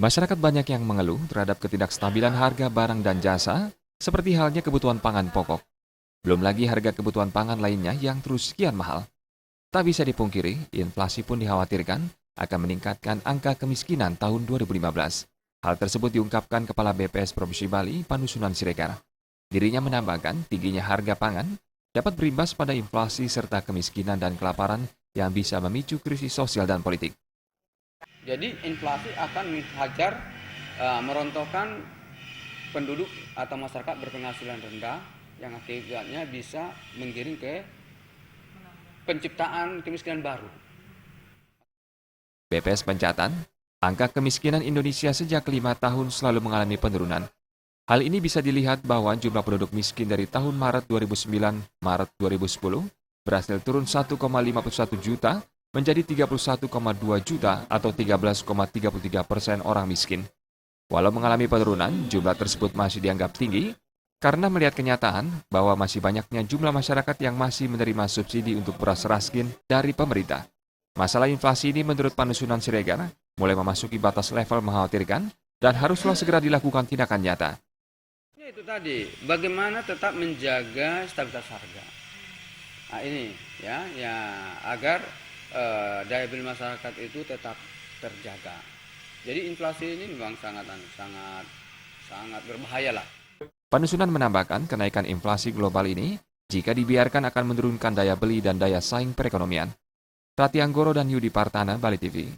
Masyarakat banyak yang mengeluh terhadap ketidakstabilan harga barang dan jasa, seperti halnya kebutuhan pangan pokok. Belum lagi harga kebutuhan pangan lainnya yang terus kian mahal. Tak bisa dipungkiri, inflasi pun dikhawatirkan akan meningkatkan angka kemiskinan tahun 2015. Hal tersebut diungkapkan Kepala BPS Provinsi Bali, Panusunan Siregar. Dirinya menambahkan tingginya harga pangan dapat berimbas pada inflasi serta kemiskinan dan kelaparan yang bisa memicu krisis sosial dan politik. Jadi inflasi akan menghajar merontokkan penduduk atau masyarakat berpenghasilan rendah yang akibatnya bisa menggiring ke penciptaan kemiskinan baru. BPS mencatat, angka kemiskinan Indonesia sejak 5 tahun selalu mengalami penurunan. Hal ini bisa dilihat bahwa jumlah penduduk miskin dari tahun Maret 2009 Maret 2010 berhasil turun 1,51 juta menjadi 31,2 juta atau 13,33% orang miskin. Walau mengalami penurunan, jumlah tersebut masih dianggap tinggi karena melihat kenyataan bahwa masih banyaknya jumlah masyarakat yang masih menerima subsidi untuk beras raskin dari pemerintah. Masalah inflasi ini menurut Panusunan Siregar mulai memasuki batas level mengkhawatirkan dan haruslah segera dilakukan tindakan nyata. Ya itu tadi, bagaimana tetap menjaga stabilitas harga. Nah ini ya agar daya beli masyarakat itu tetap terjaga. Jadi inflasi ini memang sangat berbahaya lah. Panusunan menambahkan kenaikan inflasi global ini jika dibiarkan akan menurunkan daya beli dan daya saing perekonomian. Rati Anggoro dan Yudi Partana, Bali TV.